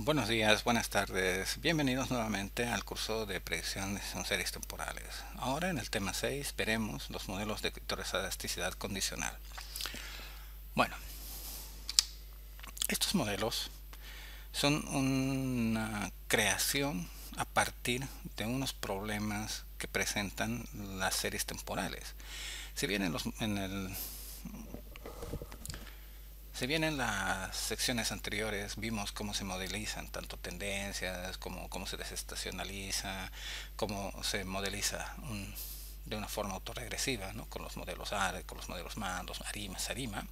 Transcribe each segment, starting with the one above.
Buenos días, buenas tardes. Bienvenidos nuevamente al curso de predicción de series temporales. Ahora en el tema 6 veremos los modelos de elasticidad condicional. Bueno, estos modelos son una creación a partir de unos problemas que presentan las series temporales. Si bien en las secciones anteriores vimos cómo se modelizan tanto tendencias como cómo se desestacionaliza, cómo se modeliza de una forma autorregresiva, ¿no? Con los modelos ARE, con los modelos MAN, los ARIMA, SARIMA,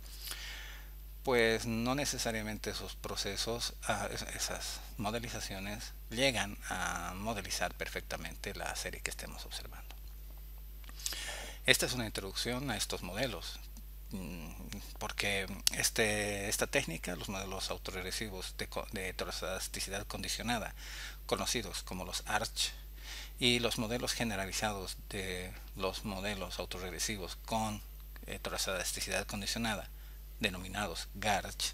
pues no necesariamente esos procesos, esas modelizaciones llegan a modelizar perfectamente la serie que estemos observando. Esta es una introducción a estos modelos, porque esta técnica, los modelos autorregresivos de heteroelasticidad condicionada, conocidos como los ARCH, y los modelos generalizados de los modelos autorregresivos con heteroelasticidad condicionada, denominados GARCH,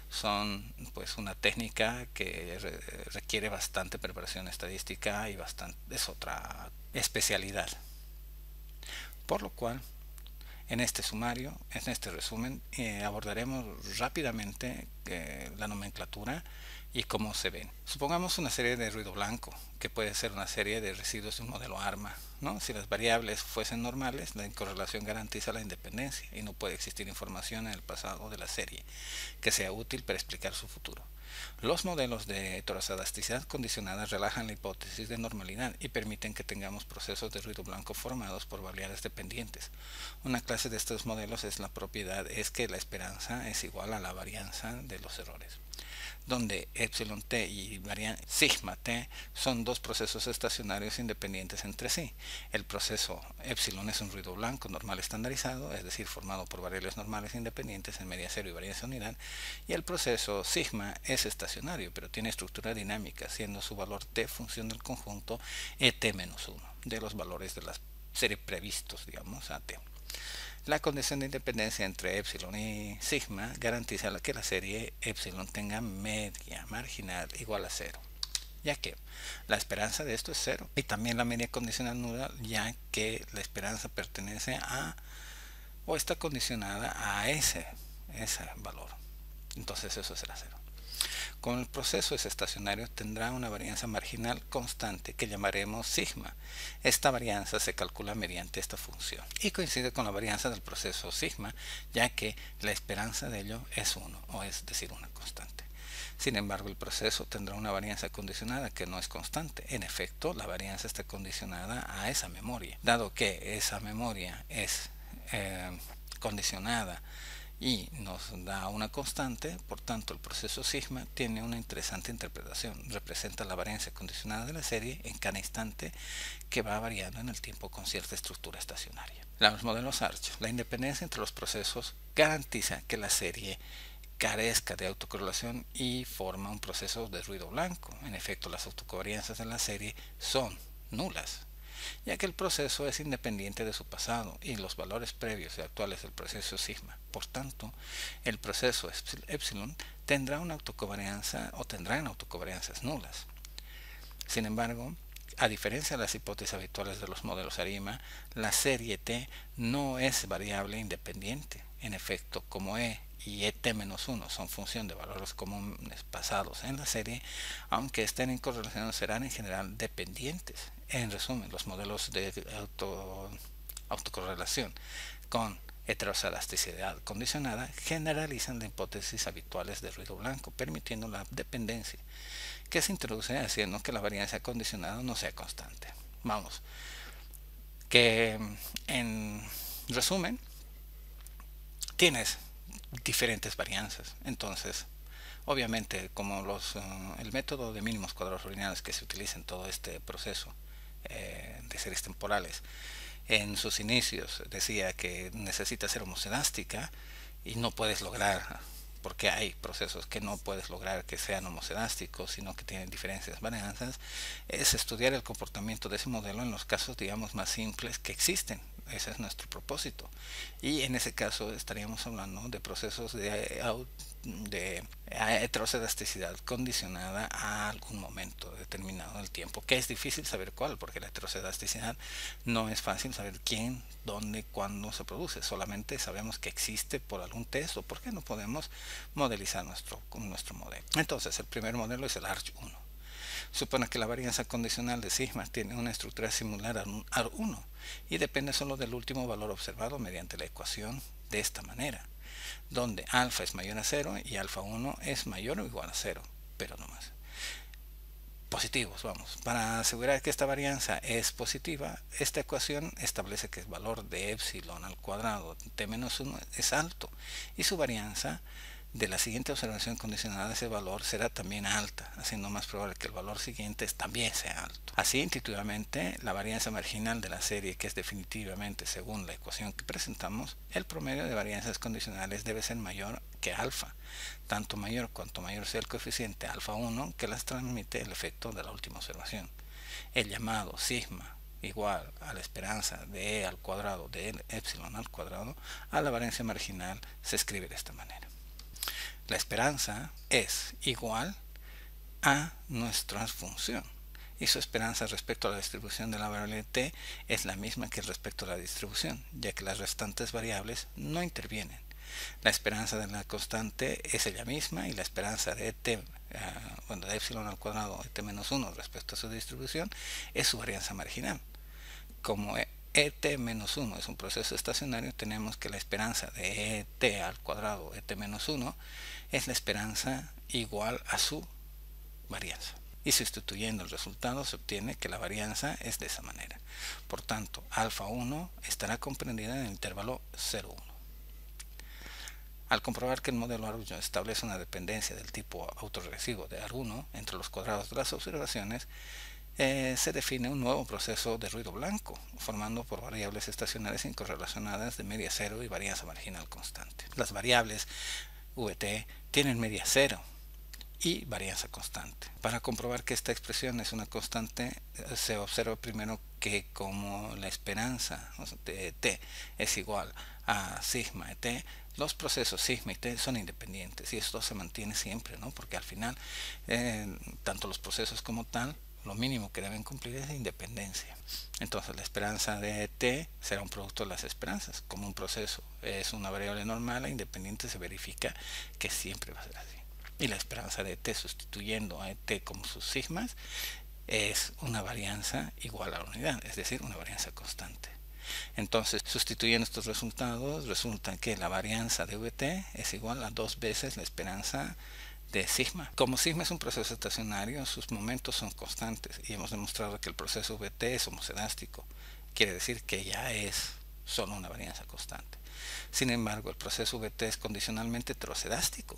son pues una técnica que requiere bastante preparación estadística y es otra especialidad. Por lo cual, en este sumario, en este resumen, abordaremos rápidamente la nomenclatura y cómo se ven. Supongamos una serie de ruido blanco, que puede ser una serie de residuos de un modelo ARMA, ¿no? Si las variables fuesen normales, la incorrelación garantiza la independencia y no puede existir información en el pasado de la serie que sea útil para explicar su futuro. Los modelos de heteroelasticidad condicionada relajan la hipótesis de normalidad y permiten que tengamos procesos de ruido blanco formados por variables dependientes. Una clase de estos modelos es la propiedad es que la esperanza es igual a la varianza de los errores, donde epsilon t y sigma t son dos procesos estacionarios independientes entre sí. El proceso epsilon es un ruido blanco normal estandarizado, es decir, formado por variables normales independientes en media cero y varianza unidad, y el proceso sigma es estacionario, pero tiene estructura dinámica, siendo su valor t función del conjunto et-1 de los valores de la serie previstos, digamos, a t. La condición de independencia entre epsilon y sigma garantiza que la serie epsilon tenga media marginal igual a 0, ya que la esperanza de esto es 0, y también la media condicional nula, ya que la esperanza pertenece a o está condicionada a ese valor. Entonces eso será 0. Como el proceso es estacionario, tendrá una varianza marginal constante que llamaremos sigma. Esta varianza se calcula mediante esta función y coincide con la varianza del proceso sigma, ya que la esperanza de ello es 1, o es decir, una constante. Sin embargo, el proceso tendrá una varianza condicionada que no es constante. En efecto, la varianza está condicionada a esa memoria. Dado que esa memoria es condicionada y nos da una constante, por tanto el proceso sigma tiene una interesante interpretación. Representa la varianza condicionada de la serie en cada instante, que va variando en el tiempo con cierta estructura estacionaria. Los modelos ARCH. La independencia entre los procesos garantiza que la serie carezca de autocorrelación y forma un proceso de ruido blanco. En efecto, las autocovarianzas de la serie son nulas, ya que el proceso es independiente de su pasado y los valores previos y actuales del proceso sigma. Por tanto, el proceso epsilon tendrá una autocovarianza o tendrán autocovarianzas nulas. Sin embargo, a diferencia de las hipótesis habituales de los modelos ARIMA, la serie T no es variable independiente. En efecto, como E y et-1 son función de valores comunes pasados en la serie, aunque estén en correlación, serán en general dependientes. En resumen, los modelos de autocorrelación con heteroelasticidad condicionada generalizan las hipótesis habituales de ruido blanco, permitiendo la dependencia que se introduce haciendo que la varianza condicionada no sea constante. Vamos, que en resumen tienes diferentes varianzas. Entonces, obviamente, como el método de mínimos cuadrados ordinales que se utiliza en todo este proceso de series temporales, en sus inicios decía que necesita ser homocedástica y no puedes lograr, porque hay procesos que no puedes lograr que sean homocedásticos, sino que tienen diferencias varianzas, es estudiar el comportamiento de ese modelo en los casos, digamos, más simples que existen. Ese es nuestro propósito. Y en ese caso estaríamos hablando de procesos de heteroscedasticidad condicionada a algún momento determinado del tiempo, que es difícil saber cuál, porque la heteroscedasticidad no es fácil saber quién, dónde, cuándo se produce. Solamente sabemos que existe por algún test o porque no podemos modelizar nuestro modelo. Entonces, el primer modelo es el ARCH-1. Supone que la varianza condicional de sigma tiene una estructura similar a un AR1 y depende solo del último valor observado mediante la ecuación de esta manera, donde alfa es mayor a 0 y alfa 1 es mayor o igual a 0, pero no más. Positivos, vamos. Para asegurar que esta varianza es positiva, esta ecuación establece que el valor de epsilon al cuadrado t menos 1 es alto y su varianza de la siguiente observación condicionada a ese valor será también alta, haciendo más probable que el valor siguiente también sea alto. Así, intuitivamente, la varianza marginal de la serie, que es definitivamente según la ecuación que presentamos, el promedio de varianzas condicionales debe ser mayor que alfa, tanto mayor cuanto mayor sea el coeficiente alfa 1 que las transmite el efecto de la última observación. El llamado sigma igual a la esperanza de e al cuadrado de epsilon al cuadrado a la varianza marginal se escribe de esta manera. La esperanza es igual a nuestra función y su esperanza respecto a la distribución de la variable t es la misma que respecto a la distribución, ya que las restantes variables no intervienen. La esperanza de la constante es ella misma y la esperanza de de epsilon al cuadrado t menos 1 respecto a su distribución es su varianza marginal. Como et menos 1 es un proceso estacionario, tenemos que la esperanza de et al cuadrado et menos 1 es la esperanza igual a su varianza. Y sustituyendo el resultado se obtiene que la varianza es de esa manera. Por tanto, alfa 1 estará comprendida en el intervalo 0,1. Al comprobar que el modelo ARUJO establece una dependencia del tipo autorregresivo de AR1 entre los cuadrados de las observaciones, se define un nuevo proceso de ruido blanco, formando por variables estacionarias incorrelacionadas de media cero y varianza marginal constante. Las variables VT tienen media cero y varianza constante. Para comprobar que esta expresión es una constante, se observa primero que como la esperanza de t es igual a sigma de t, los procesos sigma y t son independientes y esto se mantiene siempre, ¿no? Porque al final, tanto los procesos como tal, lo mínimo que deben cumplir es independencia. Entonces la esperanza de t será un producto de las esperanzas. Como un proceso es una variable normal e independiente, se verifica que siempre va a ser así. Y la esperanza de t sustituyendo a t como sus sigmas es una varianza igual a la unidad, es decir, una varianza constante. Entonces, sustituyendo estos resultados, resulta que la varianza de VT es igual a 2 veces la esperanza de sigma. Como sigma es un proceso estacionario, sus momentos son constantes y hemos demostrado que el proceso VT es homocedástico. Quiere decir que ya es solo una varianza constante. Sin embargo, el proceso VT es condicionalmente heterocedástico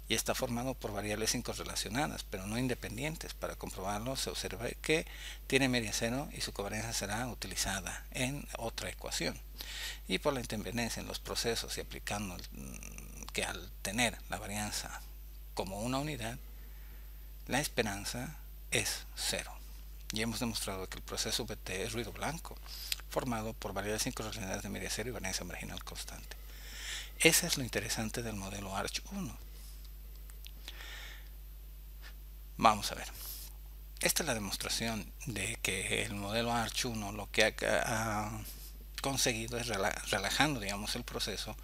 y está formado por variables incorrelacionadas, pero no independientes. Para comprobarlo, se observa que tiene media cero y su covarianza será utilizada en otra ecuación. Y por la independencia en los procesos y aplicando que al tener la varianza como una unidad, la esperanza es cero. Y hemos demostrado que el proceso VT es ruido blanco, formado por variables incorrelacionadas de media cero y varianza marginal constante. Eso es lo interesante del modelo ARCH-1. Vamos a ver. Esta es la demostración de que el modelo ARCH-1 lo que ha conseguido es relajando, digamos, el proceso,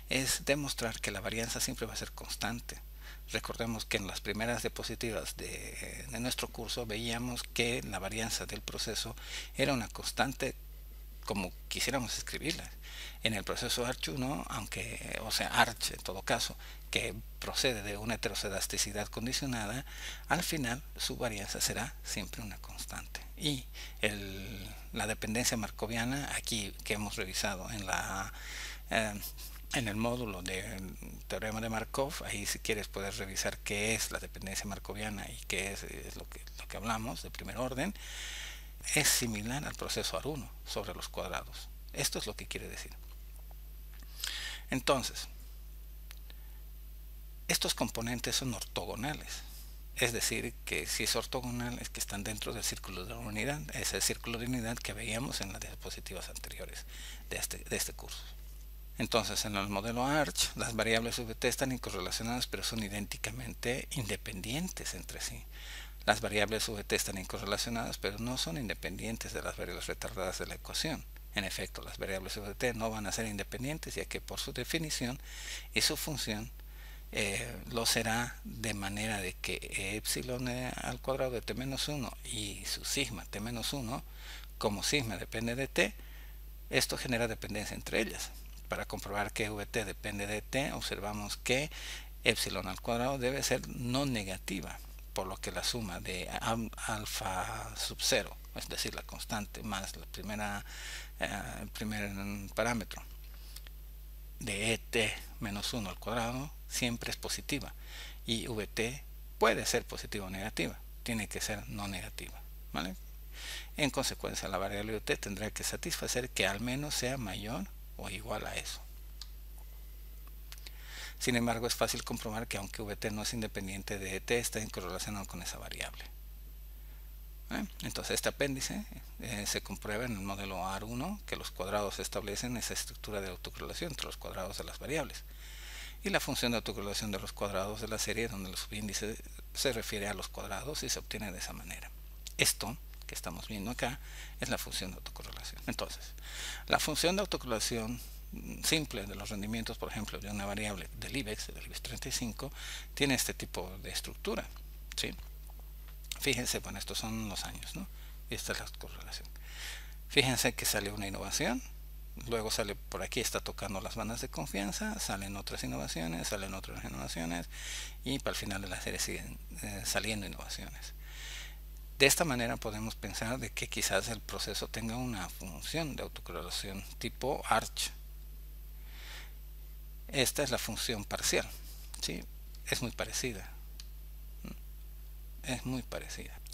es demostrar que la varianza siempre va a ser constante. Recordemos que en las primeras diapositivas de nuestro curso veíamos que la varianza del proceso era una constante como quisiéramos escribirla. En el proceso ARCH-1, aunque, o sea, ARCH en todo caso, que procede de una heterocedasticidad condicionada, al final su varianza será siempre una constante. Y la dependencia markoviana, aquí que hemos revisado en el módulo del teorema de Markov, ahí si quieres puedes revisar qué es la dependencia markoviana y qué es lo que hablamos de primer orden, es similar al proceso AR1 sobre los cuadrados. Esto es lo que quiere decir. Entonces, estos componentes son ortogonales. Es decir, que si es ortogonal es que están dentro del círculo de la unidad, ese círculo de unidad que veíamos en las diapositivas anteriores de este curso. Entonces, en el modelo ARCH, las variables VT están incorrelacionadas, pero son idénticamente independientes entre sí. Las variables VT están incorrelacionadas, pero no son independientes de las variables retardadas de la ecuación. En efecto, las variables VT no van a ser independientes, ya que por su definición y su función lo será de manera de que epsilon al cuadrado de t menos 1 y su sigma t menos 1, como sigma depende de t, esto genera dependencia entre ellas. Para comprobar que vt depende de t, observamos que epsilon al cuadrado debe ser no negativa, por lo que la suma de alfa sub 0, es decir, la constante más el primer parámetro de et menos 1 al cuadrado siempre es positiva, y vt puede ser positiva o negativa, tiene que ser no negativa, ¿vale? En consecuencia, la variable vt tendrá que satisfacer que al menos sea mayor o igual a eso. Sin embargo, es fácil comprobar que aunque vt no es independiente de et, está correlacionado con esa variable. Entonces, este apéndice se comprueba en el modelo AR1 que los cuadrados establecen esa estructura de autocorrelación entre los cuadrados de las variables, y la función de autocorrelación de los cuadrados de la serie, donde el subíndice se refiere a los cuadrados y se obtiene de esa manera. Esto que estamos viendo acá es la función de autocorrelación. Entonces, la función de autocorrelación simple de los rendimientos, por ejemplo, de una variable del IBEX 35, tiene este tipo de estructura, ¿sí? Fíjense, bueno, estos son los años, ¿no? Y esta es la correlación. Fíjense que sale una innovación, luego sale por aquí, está tocando las bandas de confianza, salen otras innovaciones, y para el final de la serie siguen saliendo innovaciones. De esta manera podemos pensar de que quizás el proceso tenga una función de autocorrelación tipo ARCH. Esta es la función parcial, ¿sí? Es muy parecida.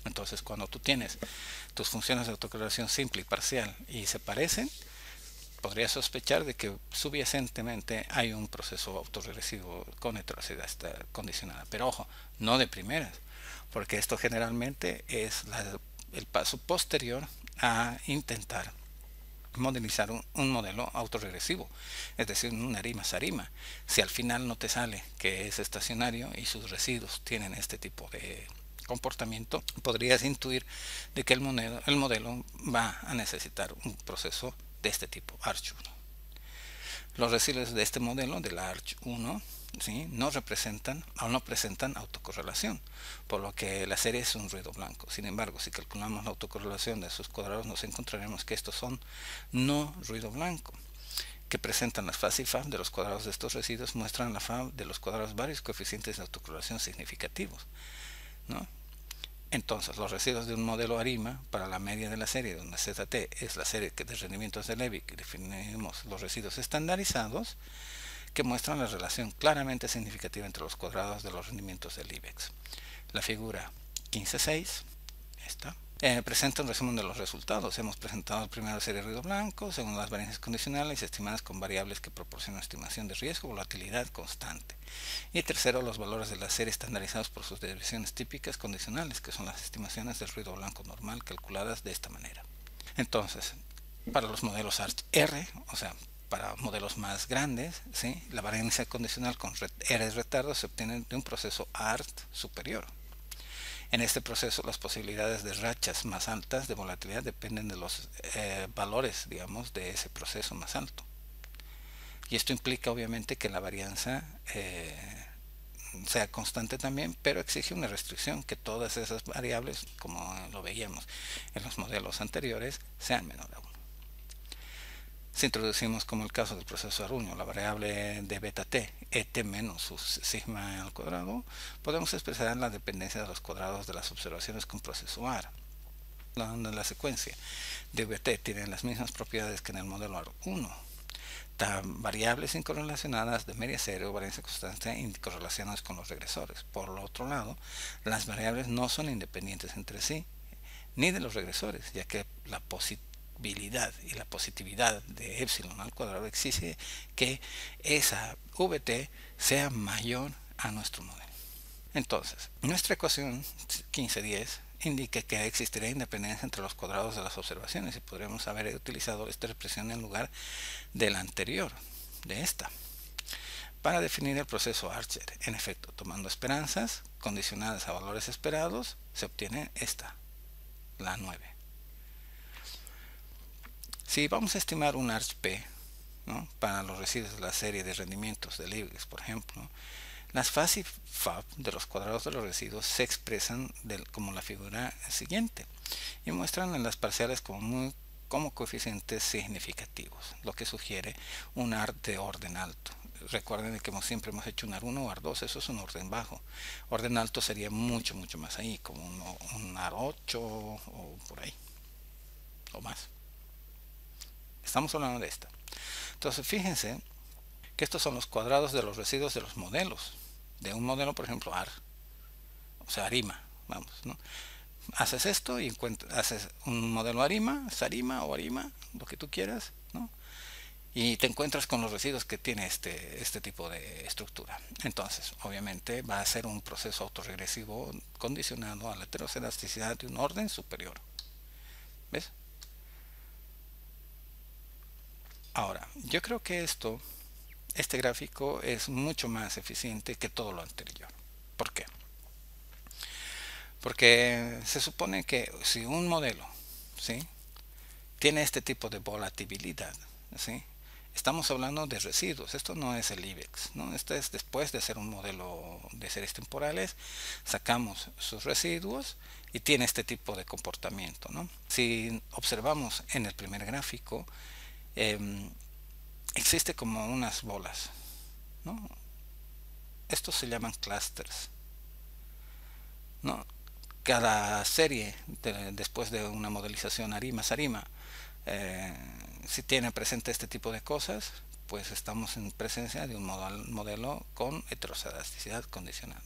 Entonces, cuando tú tienes tus funciones de autocorrelación simple y parcial y se parecen, podrías sospechar de que subyacentemente hay un proceso autorregresivo con heterogeneidad condicionada. Pero ojo, no de primeras, porque esto generalmente es el paso posterior a intentar modelizar un modelo autorregresivo, es decir, un arima-sarima. Si al final no te sale que es estacionario y sus residuos tienen este tipo de comportamiento, podrías intuir de que el modelo va a necesitar un proceso de este tipo, ARCH 1. Los residuos de este modelo, de la ARCH 1, ¿sí?, no presentan autocorrelación, por lo que la serie es un ruido blanco. Sin embargo, si calculamos la autocorrelación de sus cuadrados, nos encontraremos que estos son no ruido blanco, que presentan las faz y fab de los cuadrados de estos residuos, muestran la fab de los cuadrados varios coeficientes de autocorrelación significativos, ¿no? Entonces, los residuos de un modelo ARIMA para la media de la serie, donde ZT es la serie de rendimientos de Levy, que definimos los residuos estandarizados, que muestran la relación claramente significativa entre los cuadrados de los rendimientos del IBEX. La figura 15.6, esta, presenta un resumen de los resultados. Hemos presentado el primero serie de ruido blanco, según las variancias condicionales estimadas con variables que proporcionan estimación de riesgo, volatilidad constante. Y tercero, los valores de la serie estandarizados por sus desviaciones típicas condicionales, que son las estimaciones del ruido blanco normal calculadas de esta manera. Entonces, para los modelos ARCH-R, o sea, para modelos más grandes, ¿sí?, la variancia condicional con R retardo se obtiene de un proceso ART superior. En este proceso, las posibilidades de rachas más altas de volatilidad dependen de los valores, digamos, de ese proceso más alto. Y esto implica, obviamente, que la varianza sea constante también, pero exige una restricción, que todas esas variables, como lo veíamos en los modelos anteriores, sean menor a 1. Si introducimos, como el caso del proceso Aruño, la variable de beta t, et menos su sigma al cuadrado, podemos expresar la dependencia de los cuadrados de las observaciones con proceso AR. La secuencia de vt tiene las mismas propiedades que en el modelo AR1. Variables incorrelacionadas de media cero, variancia constante, incorrelacionadas con los regresores. Por el otro lado, las variables no son independientes entre sí, ni de los regresores, ya que la y la positividad de epsilon al cuadrado exige que esa vt sea mayor a nuestro modelo. Entonces, nuestra ecuación 1510 indica que existirá independencia entre los cuadrados de las observaciones y podríamos haber utilizado esta expresión en lugar de la anterior, de esta, para definir el proceso Archer. En efecto, tomando esperanzas condicionadas a valores esperados, se obtiene esta, la 9. Si vamos a estimar un Arch P, ¿no?, para los residuos de la serie de rendimientos de Liebig, por ejemplo, las FAS y FAB de los cuadrados de los residuos se expresan como la figura siguiente y muestran en las parciales como coeficientes significativos, lo que sugiere un AR de orden alto. Recuerden que siempre hemos hecho un AR1 o AR2, eso es un orden bajo. Orden alto sería mucho más ahí, como un AR8 o por ahí, o más. Estamos hablando de esta. Entonces fíjense que estos son los cuadrados de los residuos de los modelos. De un modelo, por ejemplo, AR, o sea, ARIMA, vamos, ¿no? Haces esto y haces un modelo ARIMA, SARIMA o ARIMA, lo que tú quieras, ¿no? Y te encuentras con los residuos que tiene este tipo de estructura. Entonces, obviamente, va a ser un proceso autorregresivo condicionado a la heteroscedasticidad de un orden superior. ¿Ves? Ahora, yo creo que este gráfico es mucho más eficiente que todo lo anterior. ¿Por qué? Porque se supone que si un modelo, ¿sí?, tiene este tipo de volatilidad, ¿sí?, estamos hablando de residuos. Esto no es el IBEX, ¿no? Esto es después de hacer un modelo de series temporales, sacamos sus residuos y tiene este tipo de comportamiento, ¿no? Si observamos en el primer gráfico, existe como unas bolas, ¿no? Estos se llaman clusters, ¿no? Cada serie después de una modelización ARIMA-SARIMA, si tiene presente este tipo de cosas, pues estamos en presencia de un modelo con heteroscedasticidad condicionada.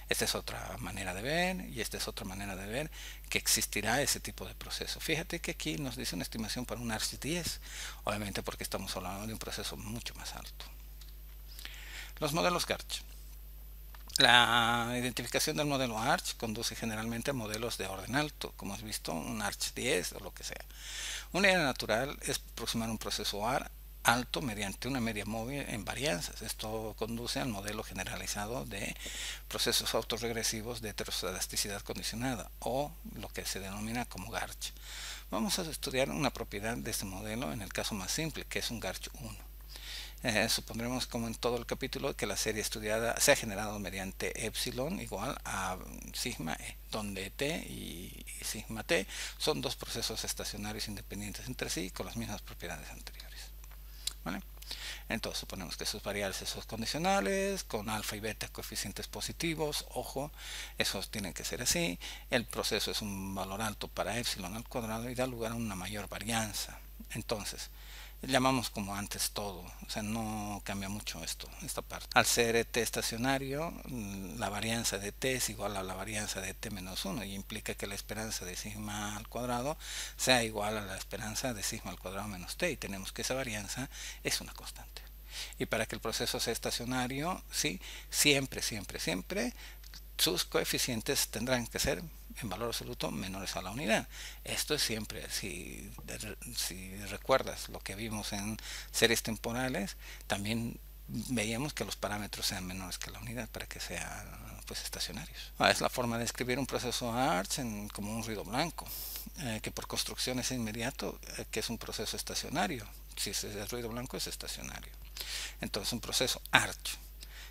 Esta es otra manera de ver, y esta es otra manera de ver que existirá ese tipo de proceso. Fíjate que aquí nos dice una estimación para un ARCH 10, obviamente porque estamos hablando de un proceso mucho más alto. Los modelos GARCH. La identificación del modelo ARCH conduce generalmente a modelos de orden alto, como has visto, un ARCH 10 o lo que sea. Una idea natural es aproximar un proceso AR alto mediante una media móvil en varianzas. Esto conduce al modelo generalizado de procesos autorregresivos de heteroscedasticidad condicionada, o lo que se denomina como GARCH. Vamos a estudiar una propiedad de este modelo en el caso más simple, que es un GARCH 1. Supondremos, como en todo el capítulo, que la serie estudiada se ha generado mediante epsilon igual a sigma e, donde t y sigma t son dos procesos estacionarios independientes entre sí con las mismas propiedades anteriores, ¿vale? Entonces suponemos que sus variables son condicionales, con alfa y beta coeficientes positivos. Ojo, esos tienen que ser así. El proceso es un valor alto para epsilon al cuadrado y da lugar a una mayor varianza. Entonces llamamos como antes todo, o sea, no cambia mucho esta parte. Al ser t estacionario, la varianza de t es igual a la varianza de t menos 1 y implica que la esperanza de sigma al cuadrado sea igual a la esperanza de sigma al cuadrado menos t, y tenemos que esa varianza es una constante. Y para que el proceso sea estacionario, ¿sí?, siempre sus coeficientes tendrán que ser en valor absoluto menores a la unidad. Esto es siempre, si recuerdas lo que vimos en series temporales, también veíamos que los parámetros sean menores que la unidad para que sean, pues, estacionarios. Es la forma de escribir un proceso ARCH como un ruido blanco, que por construcción es inmediato, que es un proceso estacionario. Si es ruido blanco es estacionario. Entonces un proceso ARCH,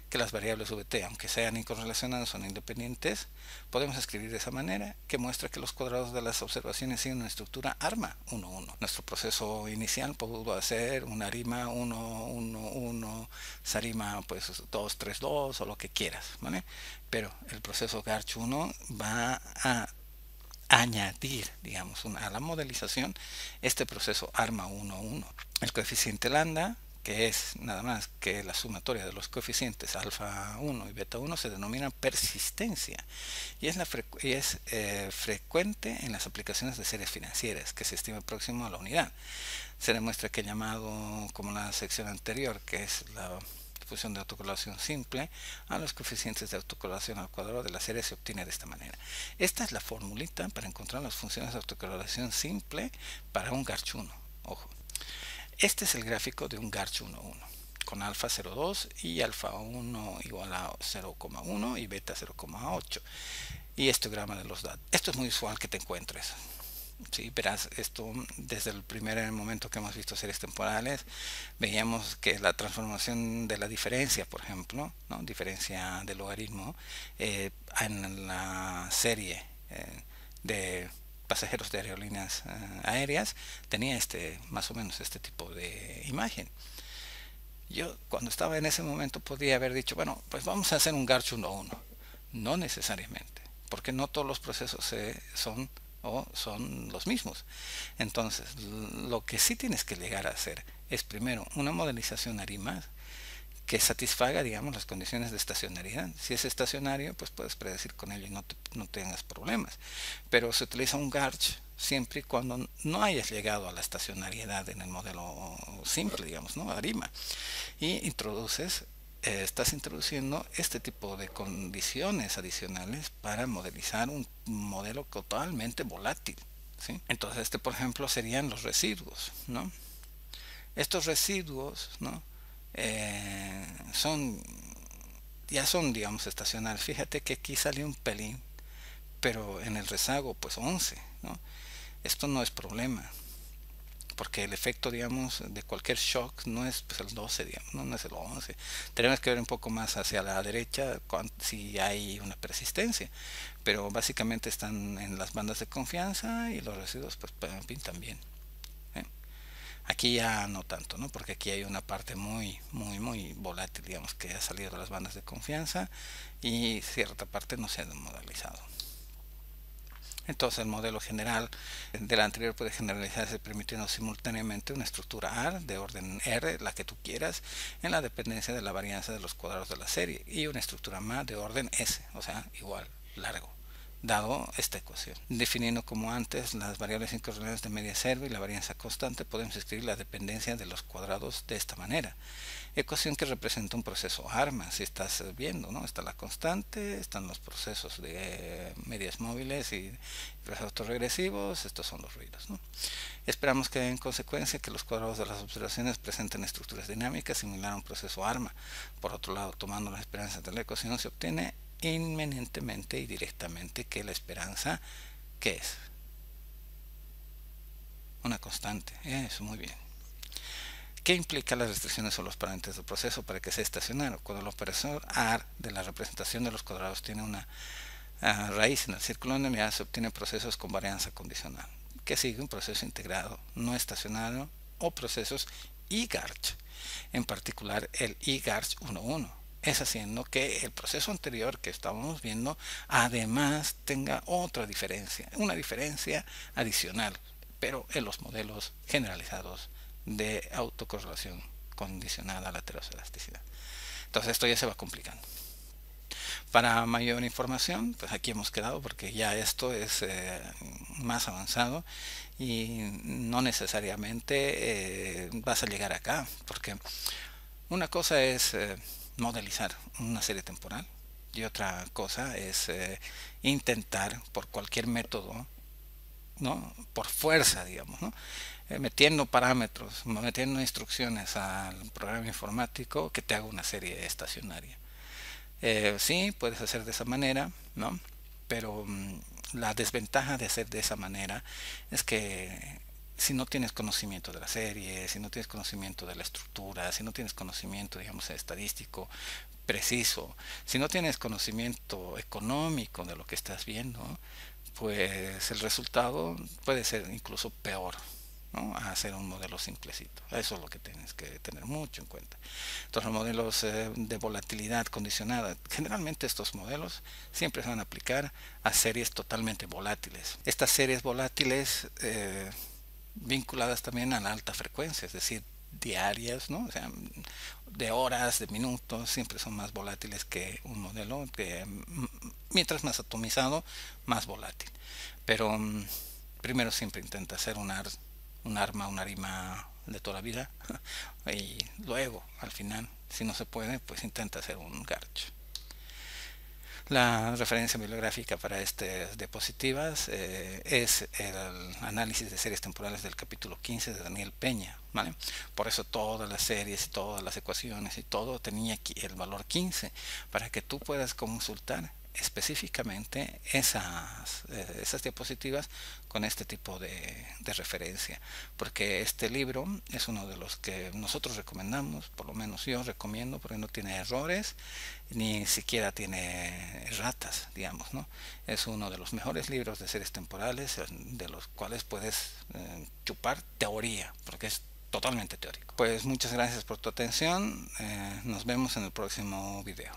que las variables vt, aunque sean incorrelacionadas, son independientes, podemos escribir de esa manera, que muestra que los cuadrados de las observaciones siguen una estructura ARMA 1,1. Nuestro proceso inicial pudo ser un ARIMA 1,1,1, SARIMA pues 2, 3, 2 o lo que quieras, ¿vale? Pero el proceso GARCH 1 va a añadir, digamos, a la modelización este proceso ARMA 1,1. El coeficiente lambda, que es nada más que la sumatoria de los coeficientes alfa 1 y beta 1, se denomina persistencia y es frecuente en las aplicaciones de series financieras, que se estima próximo a la unidad. Se demuestra que, llamado como la sección anterior, que es la distribución de autocorrelación simple a los coeficientes de autocorrelación al cuadrado de la serie se obtiene de esta manera. Esta es la formulita para encontrar las funciones de autocorrelación simple para un Garch 1. Ojo. Este es el gráfico de un Garch 1,1 con alfa 0,2 y alfa 1 igual a 0,1 y beta 0,8 y histograma de los datos. Esto es muy usual que te encuentres. Sí, verás, esto desde el primer momento que hemos visto series temporales, veíamos que la transformación de la diferencia, por ejemplo, ¿no? Diferencia de logaritmo, en la serie de pasajeros de aerolíneas aéreas, tenía más o menos este tipo de imagen. Yo cuando estaba en ese momento podía haber dicho, bueno, pues vamos a hacer un Garch 1,1. No necesariamente, porque no todos los procesos son los mismos. Entonces, lo que sí tienes que llegar a hacer es primero una modelización ARIMA que satisfaga, digamos, las condiciones de estacionariedad. Si es estacionario, pues puedes predecir con ello y no tengas problemas. Pero se utiliza un Garch siempre y cuando no hayas llegado a la estacionariedad en el modelo simple, digamos, ¿no? ARIMA. Y estás introduciendo este tipo de condiciones adicionales para modelizar un modelo totalmente volátil, ¿sí? Entonces, por ejemplo, serían los residuos, ¿no? Estos residuos, ¿no? Ya son, digamos, estacionales. Fíjate que aquí sale un pelín, pero en el rezago, pues 11, ¿no? Esto no es problema, porque el efecto, digamos, de cualquier shock no es pues, el 12, digamos, no es el 11. Tenemos que ver un poco más hacia la derecha si hay una persistencia, pero básicamente están en las bandas de confianza y los residuos pues pintan bien. Aquí ya no tanto, ¿no? Porque aquí hay una parte muy volátil, digamos, que ha salido de las bandas de confianza y cierta parte no se ha modalizado. Entonces el modelo general del anterior puede generalizarse permitiendo simultáneamente una estructura AR de orden R, la que tú quieras, en la dependencia de la varianza de los cuadrados de la serie, y una estructura MA de orden S, o sea, igual, largo, dado esta ecuación. Definiendo como antes las variables incorrelaciones de media serva y la varianza constante, podemos escribir la dependencia de los cuadrados de esta manera. Ecuación que representa un proceso ARMA, si estás viendo, ¿no? Está la constante, están los procesos de medias móviles y procesos autorregresivos, estos son los ruidos, ¿no? Esperamos que en consecuencia que los cuadrados de las observaciones presenten estructuras dinámicas similar a un proceso ARMA. Por otro lado, tomando las esperanzas de la ecuación se obtiene inminentemente y directamente que la esperanza, ¿qué es? Una constante, eso, muy bien. ¿Qué implica las restricciones o los parámetros del proceso para que sea estacionario? Cuando el operador AR de la representación de los cuadrados tiene una raíz en el círculo de unidad, se obtienen procesos con varianza condicional, que sigue un proceso integrado, no estacionario, o procesos IGARCH, en particular el IGARCH 1,1. Es haciendo que el proceso anterior que estábamos viendo además tenga otra diferencia, una diferencia adicional, pero en los modelos generalizados de autocorrelación condicionada a la heteroelasticidad. Entonces esto ya se va complicando. Para mayor información, pues aquí hemos quedado porque ya esto es más avanzado y no necesariamente vas a llegar acá, porque una cosa es modelizar una serie temporal y otra cosa es intentar por cualquier método, ¿no? Por fuerza, digamos, ¿no? Metiendo parámetros, metiendo instrucciones al programa informático que te haga una serie estacionaria. Sí, puedes hacer de esa manera, ¿no? Pero la desventaja de hacer de esa manera es que si no tienes conocimiento de la serie, si no tienes conocimiento de la estructura, si no tienes conocimiento, digamos, estadístico preciso, si no tienes conocimiento económico de lo que estás viendo, pues el resultado puede ser incluso peor, ¿no? A hacer un modelo simplecito. Eso es lo que tienes que tener mucho en cuenta. Entonces, los modelos de volatilidad condicionada, generalmente estos modelos siempre se van a aplicar a series totalmente volátiles. Estas series volátiles vinculadas también a la alta frecuencia, es decir, diarias, ¿no? O sea, de horas, de minutos, siempre son más volátiles que un modelo que mientras más atomizado, más volátil. Pero primero siempre intenta hacer un arma, una ARIMA de toda la vida y luego, al final, Si no se puede, pues intenta hacer un Garch. La referencia bibliográfica para estas diapositivas es el análisis de series temporales del capítulo 15 de Daniel Peña, ¿vale? Por eso todas las series y todas las ecuaciones y todo tenía aquí el valor 15 para que tú puedas consultar específicamente esas diapositivas con este tipo de referencia, porque este libro es uno de los que nosotros recomendamos, por lo menos yo recomiendo, porque no tiene errores ni siquiera tiene ratas, digamos, ¿no? Es uno de los mejores libros de series temporales de los cuales puedes chupar teoría, porque es totalmente teórico. Pues muchas gracias por tu atención, nos vemos en el próximo video.